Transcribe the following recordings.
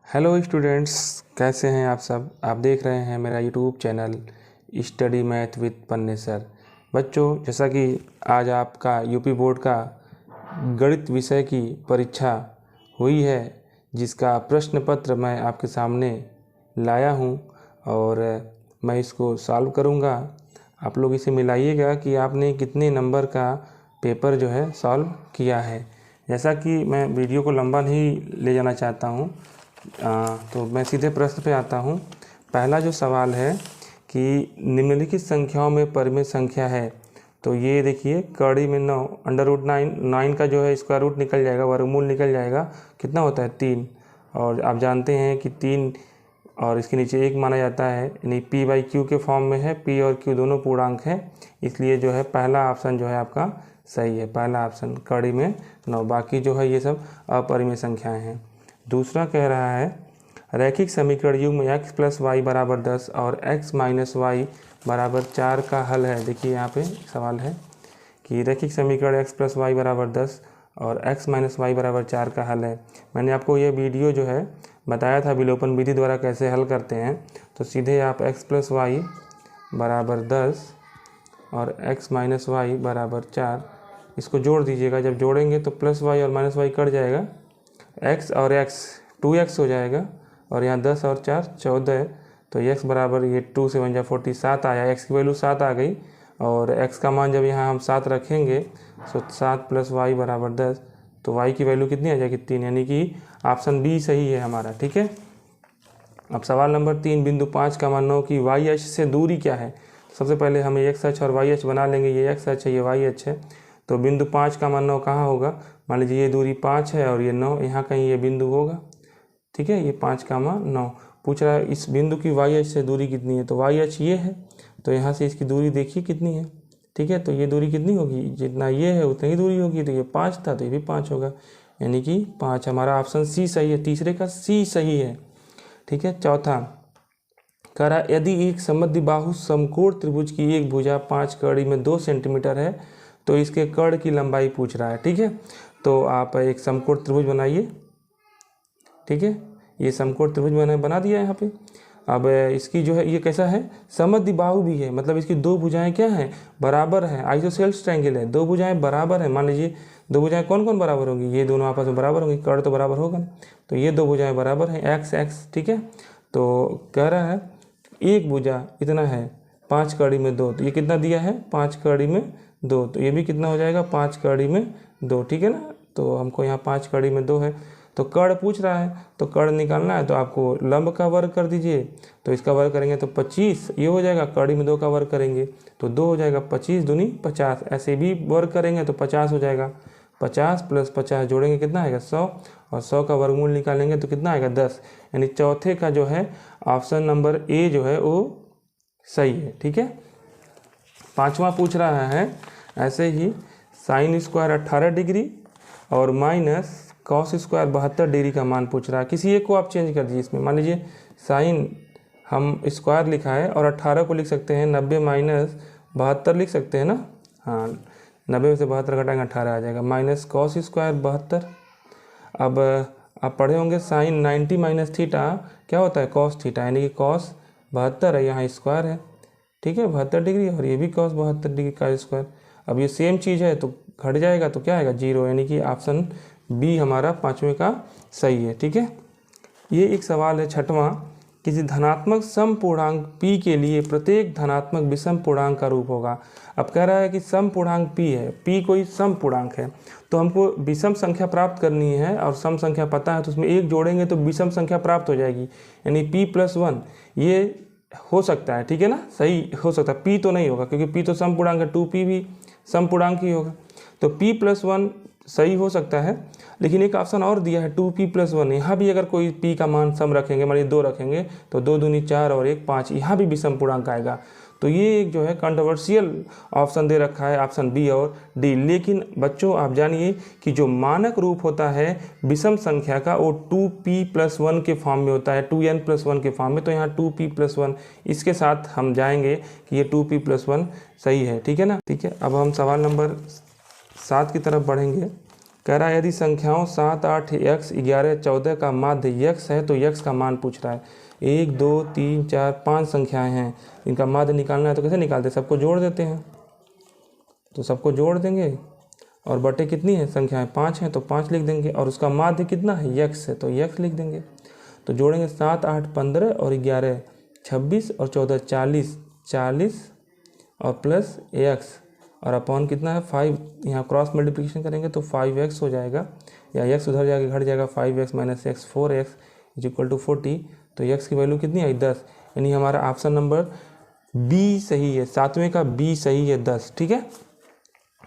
Hello students, कैसे हैं आप सब। आप देख रहे हैं मेरा YouTube channel study math with पन्ने सर। बच्चों, जैसा कि आज आपका यूपी बोर्ड का गणित विषय की परीक्षा हुई है, जिसका प्रश्न पत्र मैं आपके सामने लाया हूं और मैं इसको सॉल्व करूंगा। आप लोग इसे मिलाइएगा कि आपने कितने नंबर का पेपर जो है सॉल्व किया है। जैसा कि मैं वीडियो को लंबा नहीं ले जाना चाहता हूं, तो मैं सीधे प्रश्न पे आता हूँ। पहला जो सवाल है कि निम्नलिखित संख्याओं में परिमेय संख्या है, तो ये देखिए कड़ी में 9 √9 का जो है स्क्वायर रूट निकल जाएगा, वर्गमूल निकल जाएगा, कितना होता है 3। और आप जानते हैं कि 3 और इसके नीचे 1 माना जाता है, यानी p/q के फॉर्म में है। p और q दोनों पूर्णांक है, इसलिए जो है पहला ऑप्शन जो है आपका सही है, पहला ऑप्शन कड़ी में 9। बाकी जो है ये सब अपरिमेय संख्याएँ हैं। दूसरा कह रहा है रैखिक समीकरण युग्म x + y = 10 और x - y = 4 का हल है। देखिए यहाँ पे सवाल है कि रैखिक समीकरण x + y = 10 और x - y = 4 का हल है। मैंने आपको ये वीडियो जो है बताया था विलोपन विधि द्वारा कैसे हल करते हैं। तो सीधे आप x + y = 10 और x - y = 4 इसको जोड़ दीजिएगा। जब जोड़ेंगे तो +y और -y कट जाएगा, x और x 2x हो जाएगा और यहाँ 10 और 4 14 है। तो x बराबर ये 2 से 1 जा 47 आया, x की वैल्यू 7 आ गई और x का मान जब यहाँ हम 7 रखेंगे तो 7 + y = 10, तो y की वैल्यू कितनी आ जाएगी 3, यानी कि ऑप्शन बी सही है हमारा। ठीक है। अब सवाल नंबर 3, बिंदु 5 का मान 9 की y अक्ष से दूरी क्या है। सबसे पहले हमें x अक्ष और y अक्ष बना लेंगे। ये x अक्ष है, ये y अक्ष है। तो बिंदु 5 का मान 9 कहाँ होगा। मान लीजिए ये दूरी 5 है और ये 9, यहाँ कहीं ये बिंदु होगा। ठीक है, ये 5 का मान 9 पूछ रहा है। इस बिंदु की y अक्ष से दूरी कितनी है, तो y अक्ष ये है, तो यहाँ से इसकी दूरी देखिए कितनी है। ठीक है, तो ये दूरी कितनी होगी, जितना ये है उतनी ही दूरी होगी। तो ये 5 था तो ये भी 5 होगा, यानी कि 5। हमारा ऑप्शन सी सही है, तीसरे का सी सही है। ठीक है। चौथा कह रहा यदि एक समद्विबाहु समकोण त्रिभुज की एक भुजा 5 कड़ी में 2 सेंटीमीटर है तो इसके कर्ण की लंबाई पूछ रहा है। ठीक है, तो आप एक समकोण त्रिभुज बनाइए। ठीक है, ये समकोण त्रिभुज मैंने बना दिया यहाँ पे। अब इसकी जो है ये कैसा है, समद्विबाहु भी है, मतलब इसकी दो भुजाएं क्या हैं, बराबर हैं। आइसोसेलेस ट्रायंगल है, दो भुजाएं बराबर हैं। मान लीजिए दो भुजाएं कौन कौन बराबर होंगी, ये दोनों आपस में बराबर होंगी, कर्ण तो बराबर होगा ना। तो ये दो भुजाएं बराबर हैं, x x। ठीक है, तो कह रहा है एक भुजा इतना है 5 कड़ी में 2, तो ये कितना दिया है 5 कड़ी में 2, तो ये भी कितना हो जाएगा 5 कड़ी में 2। ठीक है ना, तो हमको यहाँ 5 कड़ी में 2 है, तो कर्ण पूछ रहा है, तो कर्ण निकालना है तो आपको लंब का वर्ग कर दीजिए। तो इसका वर्ग करेंगे तो 25 ये हो जाएगा, कड़ी में 2 का वर्ग करेंगे तो 2 हो जाएगा, 25 दूनी 50। ऐसे भी वर्ग करेंगे तो 50 हो जाएगा। 50 + 50 जोड़ेंगे कितना आएगा 100, और 100 का वर्गमूल निकालेंगे तो कितना आएगा 10। यानी चौथे का जो है ऑप्शन नंबर ए जो है वो सही है। ठीक है। पांचवा पूछ रहा है ऐसे ही sin स्क्वायर 18 डिग्री और माइनस cos स्क्वायर 72 डिग्री का मान पूछ रहा है। किसी एक को आप चेंज कर दीजिए इसमें। मान लीजिए साइन हम स्क्वायर लिखा है और 18 को लिख सकते हैं 90 - 72 लिख सकते हैं ना। हाँ, 90 में से 72 घटाएंगे 18 आ जाएगा, माइनस cos स्क्वायर 72। अब आप पढ़े होंगे साइन 90 - थीटा क्या होता है cos थीटा, यानी कि cos 72 है, यहाँ स्क्वायर है। ठीक है, 72 डिग्री, और ये भी cos 72 डिग्री का स्क्वायर। अब ये सेम चीज़ है तो घट जाएगा तो क्या आएगा 0, यानी कि ऑप्शन बी हमारा पाँचवें का सही है। ठीक है। ये एक सवाल है छठवां, किसी धनात्मक सम पूर्णांक p के लिए प्रत्येक धनात्मक विषम पूर्णांक का रूप होगा। अब कह रहा है कि सम पूर्णांक p है, p कोई सम पूर्णांक है, तो हमको विषम संख्या प्राप्त करनी है और सम संख्या पता है, तो उसमें एक जोड़ेंगे तो विषम संख्या प्राप्त हो जाएगी, यानी p + 1 ये हो सकता है। ठीक है ना, सही हो सकता है। p तो नहीं होगा क्योंकि p तो सम पूर्णांक है, 2p भी सम पूर्णांक ही होगा, तो p + 1 सही हो सकता है। लेकिन एक ऑप्शन और दिया है 2p + 1, यहाँ भी अगर कोई p का मान सम रखेंगे, मान लीजिए 2 रखेंगे तो 2 दूनी 4 और 1 5, यहाँ भी विषम पूर्णांक आएगा। तो ये एक जो है कंट्रोवर्शियल ऑप्शन दे रखा है ऑप्शन बी और डी। लेकिन बच्चों आप जानिए कि जो मानक रूप होता है विषम संख्या का वो 2p + 1 के फॉर्म में होता है, 2n + 1 के फॉर्म में। तो यहाँ 2p + 1 इसके साथ हम जाएंगे कि ये 2p + 1 सही है। ठीक है ना। ठीक है, अब हम सवाल नंबर 7 की तरफ बढ़ेंगे। कह रहा है यदि संख्याओं 7, 8, x, 11, 14 का माध्य x है तो x का मान पूछ रहा है। 1, 2, 3, 4, 5 संख्याएं हैं, इनका माध्य निकालना है तो कैसे निकालते हैं, सबको जोड़ देते हैं। तो सबको जोड़ देंगे और बटे कितनी है संख्याएं 5 हैं तो 5 लिख देंगे, और उसका माध्य कितना है x है तो x लिख देंगे। तो जोड़ेंगे 7, 8, 15 और 11 26 और 14 40 और प्लस x और अपॉन कितना है 5। यहाँ क्रॉस मल्टीप्लिकेशन करेंगे तो 5x हो जाएगा, या x उधर जाके घट जाएगा, 5x minus x 4x is equal to 40। तो x की वैल्यू कितनी आई 10, यानी हमारा ऑप्शन नंबर बी सही है, 7वें का बी सही है 10। ठीक है।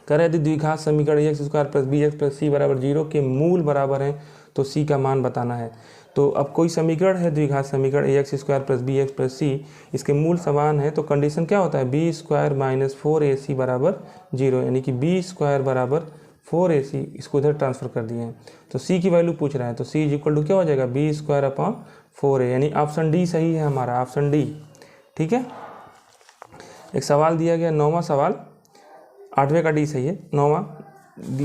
कह रहे यदि द्विघात समीकरण X square plus B X plus C बराबर 0 के मूल बराबर हैं तो सी का मान बताना है। तो अब कोई समीकरण है द्विघात समीकरण A X square plus B X plus C, इसके मूल समान है तो कंडीशन क्या होता है, बी स्क्वायर माइनस 4ac बराबर 0, यानी कि बी स्क्वायर बराबर 4ac, इसको इधर ट्रांसफर कर दिए हैं। तो सी की वैल्यू पूछ रहा है तो सी इज इक्वल टू क्या हो जाएगा, बी स्क्वायर अपॉन 4a, यानी ऑप्शन डी सही है हमारा, ऑप्शन डी। ठीक है। एक सवाल दिया गया 9वां सवाल, 8वें का डी सही है। 9वां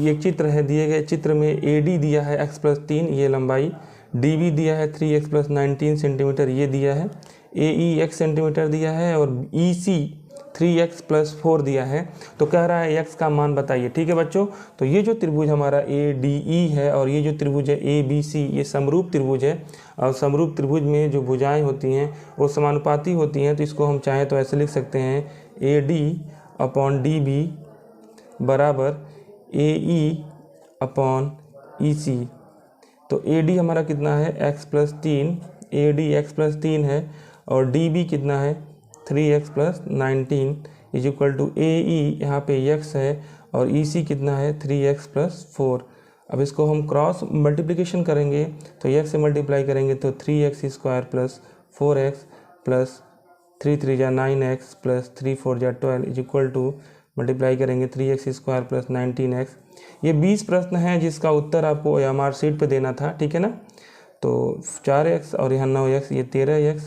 एक चित्र है, दिए गए चित्र में AD दिया है x प्लस 3 ये लंबाई, DB दिया है 3x प्लस 19 सेंटीमीटर ये दिया है, AE x सेंटीमीटर दिया है और EC 3x प्लस 4 दिया है। तो कह रहा है x का मान बताइए। ठीक है बच्चों, तो ये जो त्रिभुज हमारा ADE है और ये जो त्रिभुज है ABC, ये समरूप त्रिभुज है, और समरूप त्रिभुज में जो भुजाएं होती हैं वो समानुपाती होती हैं। तो इसको हम चाहें तो ऐसे लिख सकते हैं, AD अपॉन DB बराबर AE अपॉन EC। तो AD हमारा कितना है x plus 3, AD x plus 3 है, और DB कितना है 3x plus 19 is equal to AE यहाँ पे x है और EC कितना है 3x प्लस 4। अब इसको हम क्रॉस मल्टीप्लिकेशन करेंगे तो x से मल्टीप्लाई करेंगे तो 3x square plus 4x plus 3 3 जा 9x प्लस 3 4 जा 12 इज इक्वल टू मल्टीप्लाई करेंगे 3x स्क्वायर प्लस 19x। ये 20 प्रश्न है जिसका उत्तर आपको OMR शीट पे देना था। ठीक है ना। तो 4x और यहाँ 9x, ये 13x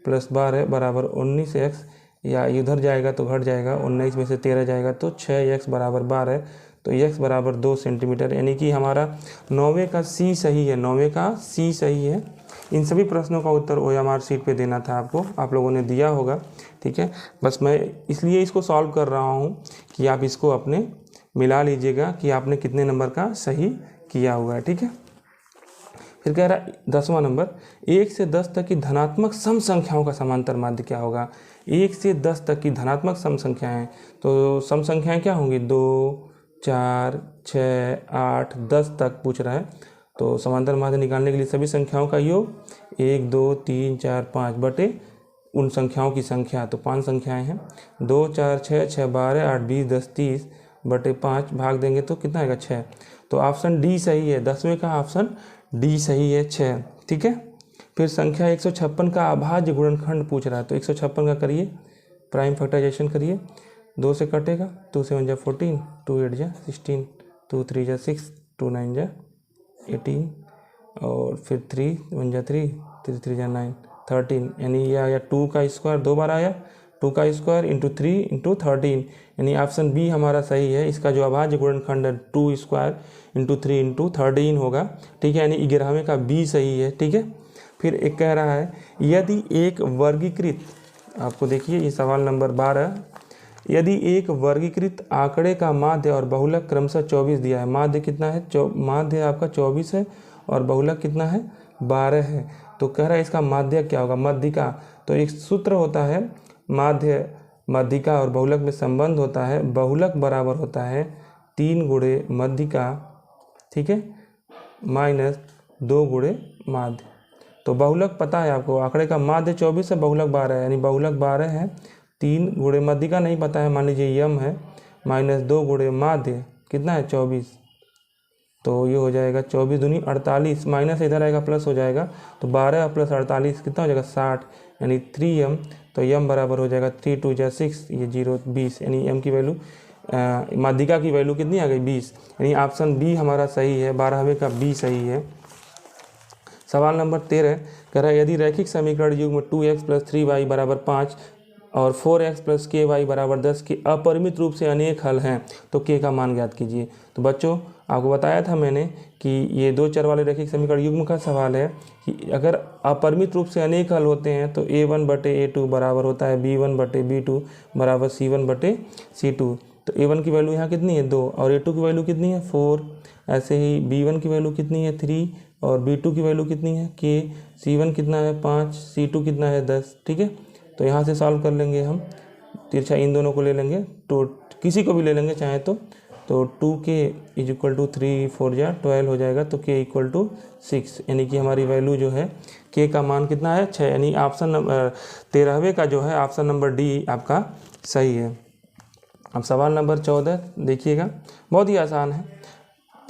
प्लस 12 बराबर 19x, या इधर जाएगा तो घट जाएगा, 19 में से 13 जाएगा तो 6x बराबर 12, तो x बराबर 2 सेंटीमीटर, यानी कि हमारा 9वें का C सही है, 9वें का C सही है। इन सभी प्रश्नों का उत्तर OMR शीट पे देना था आपको, आप लोगों ने दिया होगा। ठीक है, बस मैं इसलिए इसको सॉल्व कर रहा हूँ कि आप इसको अपने मिला लीजिएगा कि आपने कितने नंबर का सही किया हुआ है। ठीक है। फिर कह रहा है 10वां नंबर, 1 से 10 तक की धनात्मक सम संख्याओं का समांतर माध्य क्या होगा। 1 से 10 तक की धनात्मक सम संख्याएं, तो सम संख्याएं क्या होंगी, 2, 4, 6, 8, 10 तक पूछ रहा है। तो समांतर माध्य निकालने के लिए सभी संख्याओं का योग 1, 2, 3, 4, 5 बटे उन संख्याओं की संख्या, तो 5 संख्याएं हैं, 2, 4, 6, 6, 12, 8, 20, 10, 30 बटे 5 भाग देंगे तो कितना आएगा 6। तो ऑप्शन डी सही है, 10वें का ऑप्शन डी सही है 6। ठीक है। फिर संख्या 156 का अभाज्य गुणनखंड पूछ रहा है, तो 156 का करिए, प्राइम फैक्टराइजेशन करिए, 2 से कटेगा, 2 से 1 जा 14, 2 8 जा 16, 2 3 जा 6, 2 9 जा 18, और फिर 3 1 जा 3, 3 3 जा 9, 13, यानी ये आया 2 का स्क्वायर, 2 बार आया, 2 का स्क्वायर इंटू 3 इंटू 13, यानी ऑप्शन बी हमारा सही है। इसका जो अभाज्य गुणनखंड है 2 स्क्वायर इंटू 3 इंटू 13 होगा। ठीक है, यानी 11वें का बी सही है। ठीक है। फिर एक कह रहा है यदि एक वर्गीकृत, आपको देखिए ये सवाल नंबर 12, यदि एक वर्गीकृत आंकड़े का माध्य और बहुलक क्रमशः 24 दिया है, माध्य कितना है, माध्य आपका 24 है और बहुलक कितना है 12 है, तो कह रहा है इसका माध्य क्या होगा, मध्यिका। तो एक सूत्र होता है माध्य, मध्यिका और बहुलक में संबंध होता है, बहुलक बराबर होता है 3 गुणे मध्यिका, ठीक है, माइनस 2 गुणे माध्य। तो बहुलक पता है आपको, आंकड़े का माध्य 24 है, बहुलक 12 है, यानी बहुलक 12 है, 3 गुणे मध्यिका नहीं पता है, मान लीजिए यम है, माइनस 2 गुणे माध्य कितना है 24, तो ये हो जाएगा 24 दूनी 48, माइनस इधर आएगा प्लस हो जाएगा, तो 12 प्लस 48 कितना हो जाएगा 60, यानी 3m, तो m बराबर हो जाएगा 3 2 जा 6, ये 0 20, यानी m की वैल्यू, माध्यिका की वैल्यू कितनी आ गई 20, यानी ऑप्शन बी हमारा सही है, 12वें का बी सही है। सवाल नंबर 13 कह रहा है यदि रैखिक समीकरण युग्म 2x प्लस 3y बराबर 5 और 4x प्लस के वाई बराबर 10 के अपरिमित रूप से अनेक हल हैं तो k का मान ज्ञात कीजिए। तो बच्चों आपको बताया था मैंने कि ये दो चर वाले रैखिक समीकरण युग्म का सवाल है कि अगर अपरिमित रूप से अनेक हल होते हैं तो a1 बटे a2 बराबर होता है b1 बटे b2 बराबर c1 बटे c2। तो a1 की वैल्यू यहाँ कितनी है 2 और a2 की वैल्यू कितनी है 4। ऐसे ही b1 की वैल्यू कितनी है 3 और b2 की वैल्यू कितनी है k, c1 कितना है 5, c2 कितना है 10। ठीक है, तो यहाँ से सॉल्व कर लेंगे हम, तिरछा इन दोनों को ले लेंगे, तो किसी को भी ले लेंगे चाहे तो 2k इज इक्वल टू 3 4 जा 12 हो जाएगा, तो k इक्वल टू 6, यानी कि हमारी वैल्यू जो है k का मान कितना है 6, यानी ऑप्शन नंबर 13वें का जो है ऑप्शन नंबर डी आपका सही है। अब सवाल नंबर 14 देखिएगा, बहुत ही आसान है।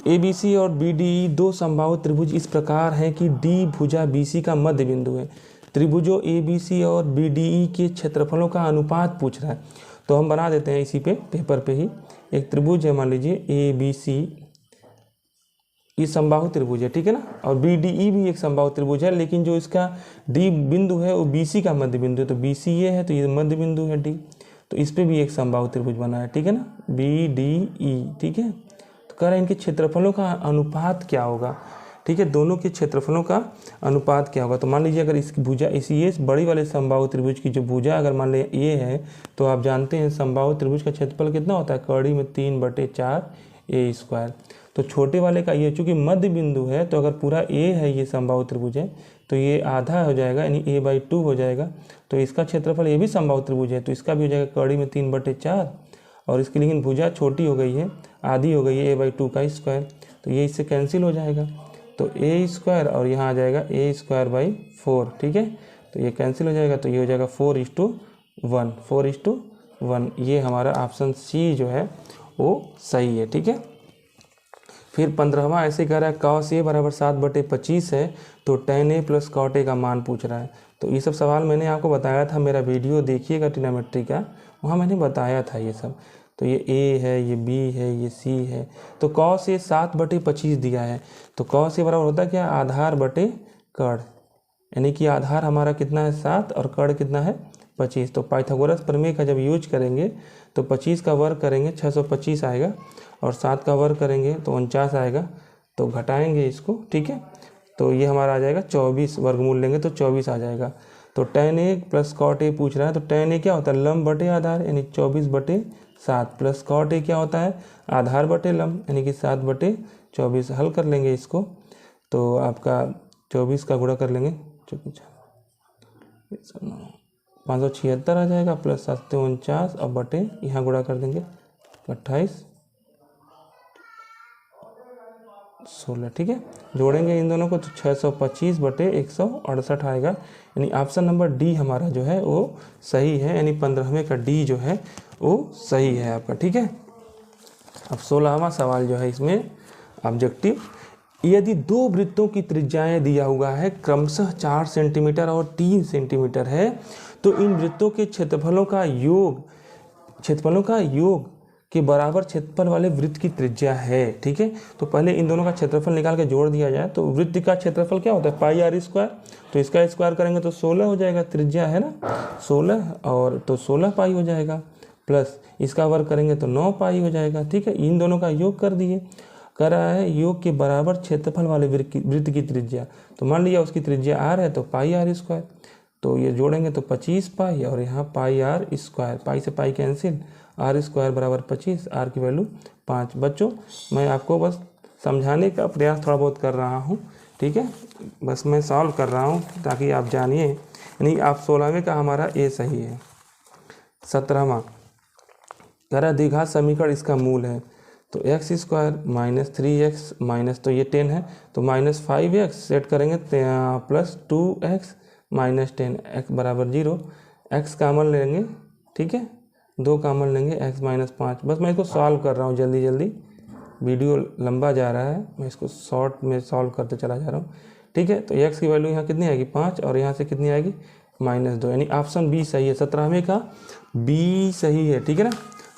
ABC और BDE दो समबाहु त्रिभुज इस प्रकार हैं कि D भुजा BC का मध्य बिंदु है। त्रिभुजों ABC और BDE के क्षेत्रफलों का अनुपात पूछ रहा है, तो हम बना देते हैं इसी पे पेपर पे ही। एक त्रिभुज है, मान लीजिए ABC, ये समबाहु त्रिभुज है, ठीक है ना, और BDE भी एक समबाहु त्रिभुज है, लेकिन जो इसका D बिंदु है वो BC का मध्य बिंदु है, तो BC ये है तो ये मध्य बिंदु है D, तो इस पे भी एक समबाहु त्रिभुज बना है, ठीक है ना, BDE। ठीक है, तो कह रहे हैं इनके क्षेत्रफलों का अनुपात क्या होगा। ठीक है, दोनों के क्षेत्रफलों का अनुपात क्या होगा। तो मान लीजिए अगर इसकी भुजा इसी ये बड़ी वाले समबाहु त्रिभुज की जो भुजा अगर मान लीजिए ये है, तो आप जानते हैं समबाहु त्रिभुज का क्षेत्रफल कितना होता है, कड़ी में 3/4 a²। तो छोटे वाले का ये चूँकि मध्य बिंदु है, तो अगर पूरा a है ये समबाहु त्रिभुज है तो ये आधा हो जाएगा, यानी a/2 हो जाएगा। तो इसका क्षेत्रफल ये भी समबाहु त्रिभुज है, तो इसका भी हो जाएगा कड़ी में 3/4, और इसकी लेकिन भुजा छोटी हो गई है, आधी हो गई है a/2 का स्क्वायर, तो ये इससे कैंसिल हो जाएगा, तो a² और यहाँ आ जाएगा a²/4। ठीक है, तो ये कैंसिल हो जाएगा, तो ये हो जाएगा 4:1, 4:1, ये हमारा ऑप्शन सी जो है वो सही है। ठीक है, फिर 15वां ऐसे कह रहा है cos a बराबर 7/25 है, तो tan a plus cot a का मान पूछ रहा है। तो ये सब सवाल मैंने आपको बताया था, मेरा वीडियो देखिएगा ट्रिग्नोमेट्री का, वहाँ मैंने बताया था ये सब। तो ये a है, ये b है, ये c है। तो cos a 7/25 दिया है, तो cos a बराबर होता है क्या, आधार बटे कड़, यानी कि आधार हमारा कितना है 7 और कड़ कितना है 25। तो पाइथागोरस प्रमेय का जब यूज करेंगे तो 25 का वर्ग करेंगे 625 आएगा, और 7 का वर्ग करेंगे तो 49 आएगा, तो घटाएंगे इसको। ठीक है, तो ये हमारा आ जाएगा 24, वर्गमूल लेंगे तो 24 आ जाएगा। तो tan a plus cot a पूछ रहा है, तो tan a क्या होता है, लंब बटे आधार, यानी 24/7, प्लस cot a क्या होता है, आधार बटे लंब, यानी कि 7/24। हल कर लेंगे इसको, तो आपका 24 का गुणा कर लेंगे, 576 आ जाएगा, प्लस 749 और बटे यहाँ गुणा कर देंगे 28 16। ठीक है, जोड़ेंगे इन दोनों को तो 625/168 आएगा, यानी ऑप्शन नंबर डी हमारा जो है वो सही है, यानी 15वें का डी जो है वो सही है आपका। ठीक है, अब 16वां सवाल जो है इसमें ऑब्जेक्टिव, यदि दो वृत्तों की त्रिज्याएं दिया हुआ है क्रमशः 4 सेंटीमीटर और 3 सेंटीमीटर है, तो इन वृत्तों के क्षेत्रफलों का योग के बराबर क्षेत्रफल वाले वृत्त की त्रिज्या है। ठीक है, तो पहले इन दोनों का क्षेत्रफल निकाल के जोड़ दिया जाए, तो वृत्त का क्षेत्रफल क्या होता है πr², तो इसका स्क्वायर करेंगे तो 16 हो जाएगा, त्रिज्या है ना 16, और तो 16 पाई हो जाएगा, प्लस इसका वर्ग करेंगे तो 9 पाई हो जाएगा। ठीक है, इन दोनों का योग कर दिए, कर रहा है योग के बराबर क्षेत्रफल वाले वृत्त की त्रिज्या, तो मान लिया उसकी त्रिज्या r है तो πr², तो ये जोड़ेंगे तो 25 पाई, और यहाँ πr², पाई से पाई कैंसिल, r² बराबर 25, r की वैल्यू 5। बच्चों मैं आपको बस समझाने का प्रयास थोड़ा बहुत कर रहा हूँ, ठीक है, बस मैं सॉल्व कर रहा हूँ ताकि आप जानिए, यानी आप 16वें का हमारा ए सही है। 17वां कह रहा द्विघात समीकरण इसका मूल है, तो x² - 3x माइनस, तो ये 10 है तो -5x सेट करेंगे, प्लस 2x - 10, x बराबर 0, x कामन लेंगे, ठीक है, 2 कामन लेंगे, x - 5। बस मैं इसको सॉल्व कर रहा हूँ जल्दी जल्दी, वीडियो लंबा जा रहा है, मैं इसको शॉर्ट में सॉल्व करते चला जा रहा हूँ। ठीक है, तो x की वैल्यू यहाँ कितनी आएगी 5, और यहाँ से कितनी आएगी -2, यानी ऑप्शन बी सही है, 17वें का बी सही है। ठीक है ना।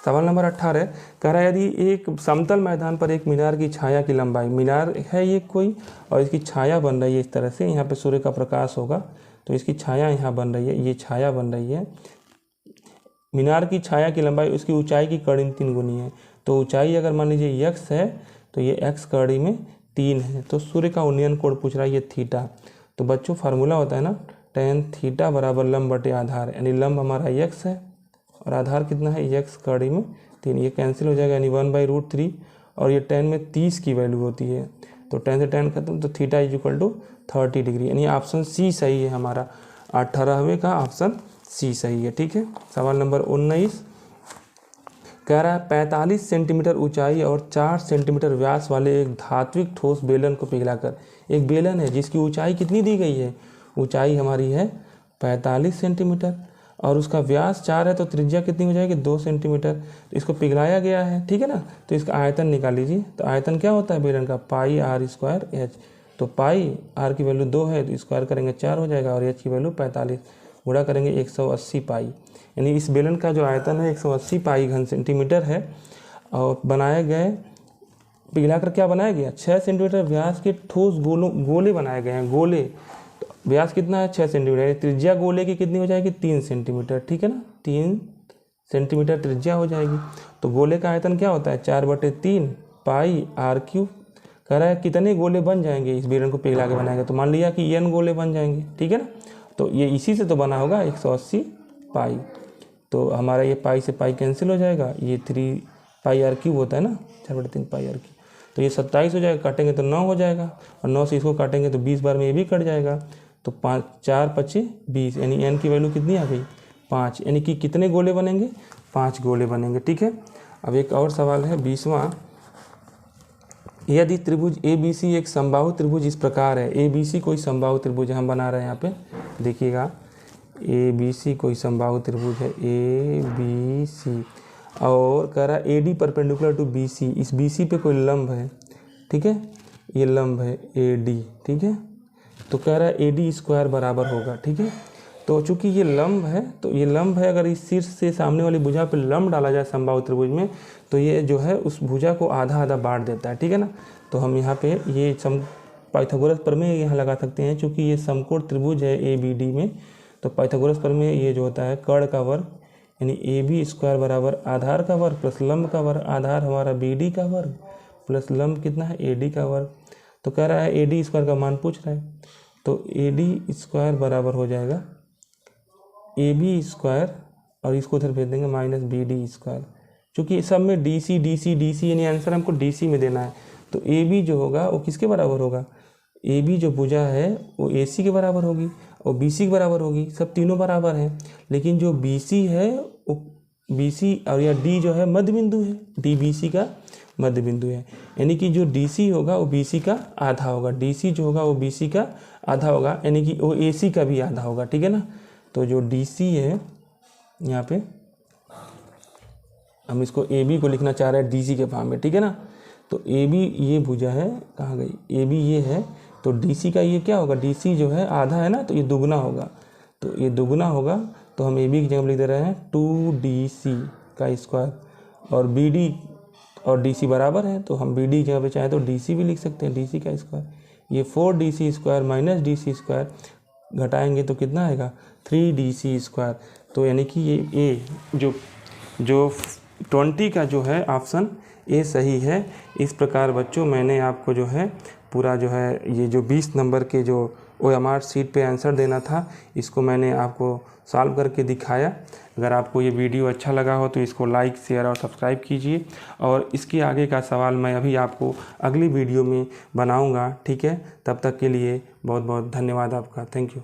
सवाल नंबर 18 कह रहा है यदि एक समतल मैदान पर एक मीनार की छाया की लंबाई, मीनार है ये कोई, और इसकी छाया बन रही है इस तरह से, यहाँ पे सूर्य का प्रकाश होगा तो इसकी छाया यहाँ बन रही है, ये छाया बन रही है, मीनार की छाया की लंबाई उसकी ऊंचाई की कड़ी 3 गुनी है। तो ऊंचाई अगर मान लीजिए x है तो ये x कड़ी में 3 है। तो सूर्य का उन्नयन कोण पूछ रहा है, ये थीटा। तो बच्चों फार्मूला होता है ना tan थीटा बराबर लंब बटे आधार, यानी लंब हमारा x है और आधार कितना है x कड़ी में 3। ये कैंसिल हो जाएगा, यानी 1/√3 और ये tan में 30 की वैल्यू होती है। तो tan से tan खत्म, तो theta is equal to 30 degree, यानी ऑप्शन सी सही है हमारा। 18वें का ऑप्शन सी सही है। ठीक है। सवाल नंबर 19 कह रहा है 45 सेंटीमीटर ऊंचाई और 4 सेंटीमीटर व्यास वाले एक धात्विक ठोस बेलन को पिघलाकर, एक बेलन है जिसकी ऊंचाई कितनी दी गई है, ऊंचाई हमारी है 45 सेंटीमीटर और उसका व्यास 4 है, तो त्रिज्या कितनी हो जाएगी 2 सेंटीमीटर। तो इसको पिघलाया गया है, ठीक है ना। तो इसका आयतन निकाल लीजिए। तो आयतन क्या होता है बेलन का, पाई आर स्क्वायर एच। तो पाई आर की वैल्यू 2 है तो स्क्वायर करेंगे 4 हो जाएगा और एच की वैल्यू 45, गुणा करेंगे 180 पाई, यानी इस बेलन का जो आयतन है 180 पाई घन सेंटीमीटर है। और बनाए गए पिघलाकर क्या बनाया गया, 6 सेंटीमीटर व्यास के ठोस गोले बनाए गए हैं, गोले। तो व्यास कितना है 6 सेंटीमीटर, त्रिज्या गोले की कितनी हो जाएगी 3 सेंटीमीटर, ठीक है ना, 3 सेंटीमीटर त्रिज्या हो जाएगी। तो गोले का आयतन क्या होता है 4/3 पाई आर क्यूब। कह रहा है कितने गोले बन जाएंगे इस बेलन को पिघला के बनाएंगे, तो मान लिया कि n गोले बन जाएंगे, ठीक है ना। तो ये इसी से तो बना होगा 180 पाई। तो हमारा ये पाई से पाई कैंसिल हो जाएगा, ये 3 पाई आर क्यूब होता है ना, 4/3 पाई आर क्यूब। तो ये 27 हो जाएगा, काटेंगे तो 9 हो जाएगा और 9 से इसको काटेंगे तो 20 बार में ये भी कट जाएगा। तो 5 4 25 20, यानी n की वैल्यू कितनी आ गई 5, यानी कि कितने गोले बनेंगे 5 गोले बनेंगे, ठीक है। अब एक और सवाल है 20वां। यदि त्रिभुज ABC एक समबाहु त्रिभुज इस प्रकार है, ABC कोई समबाहु त्रिभुज हम बना रहे हैं यहाँ पे, देखिएगा ABC कोई समबाहु त्रिभुज है ABC, और कह रहा है AD परपेंडिकुलर टू BC, इस BC पे कोई लंब है, ठीक है, ये लंब है AD, ठीक है। तो कह रहा है AD स्क्वायर बराबर होगा, ठीक है। तो चूंकि ये लंब है, तो ये लंब है, अगर इस शीर्ष से सामने वाली भुजा पे लंब डाला जाए समबाहु त्रिभुज में, तो ये जो है उस भुजा को आधा आधा बांट देता है, ठीक है ना। तो हम यहाँ पे ये पाइथागोरस प्रमेय यहाँ लगा सकते हैं, चूँकि ये समकोण त्रिभुज है ABD में। तो पाइथागोरस प्रमेय ये जो होता है कर्ण का वर्ग, यानी AB स्क्वायर बराबर आधार का वर्ग प्लस लंब का वर्ग, आधार हमारा BD का वर्ग प्लस लंब कितना है AD का वर्ग। तो कह रहा है AD स्क्वायर का मान पूछ रहा है, तो AD स्क्वायर बराबर हो जाएगा AB स्क्वायर और इसको उधर भेज देंगे माइनस BD स्क्वायर, चूँकि सब में DC DC DC यानी आंसर हमको DC में देना है। तो AB जो होगा वो किसके बराबर होगा, AB जो भुजा है वो AC के बराबर होगी और BC के बराबर होगी, सब तीनों बराबर हैं। लेकिन जो BC है वो BC और या D जो है मध्य बिंदु है, D BC का मध्य बिंदु है, यानी कि जो DC होगा वो BC का आधा होगा, DC जो होगा वो BC का आधा होगा, यानी कि वो AC का भी आधा होगा, ठीक है ना। तो जो DC है यहाँ पे हम इसको AB को लिखना चाह रहे हैं DC के फॉर्म में, ठीक है ना। तो AB ये भुजा है, कहाँ गई, AB ये है, तो DC का ये क्या होगा, DC जो है आधा है ना, तो ये दुगना होगा, तो ये दुगना होगा। तो हम AB की जगह लिख दे रहे हैं 2DC का स्क्वायर, और BD और DC बराबर है, तो हम BD की जगह पे चाहे तो DC भी लिख सकते हैं, DC का स्क्वायर। ये 4DC square minus DC square घटाएंगे तो कितना आएगा 3DC स्क्वायर। तो यानी कि ये A जो 20 का जो है ऑप्शन A सही है। इस प्रकार बच्चों मैंने आपको जो है पूरा जो है ये जो 20 नंबर के जो OMR शीट पे आंसर देना था, इसको मैंने आपको सॉल्व करके दिखाया। अगर आपको ये वीडियो अच्छा लगा हो तो इसको लाइक शेयर और सब्सक्राइब कीजिए, और इसके आगे का सवाल मैं अभी आपको अगली वीडियो में बनाऊंगा, ठीक है। तब तक के लिए बहुत बहुत धन्यवाद आपका, थैंक यू।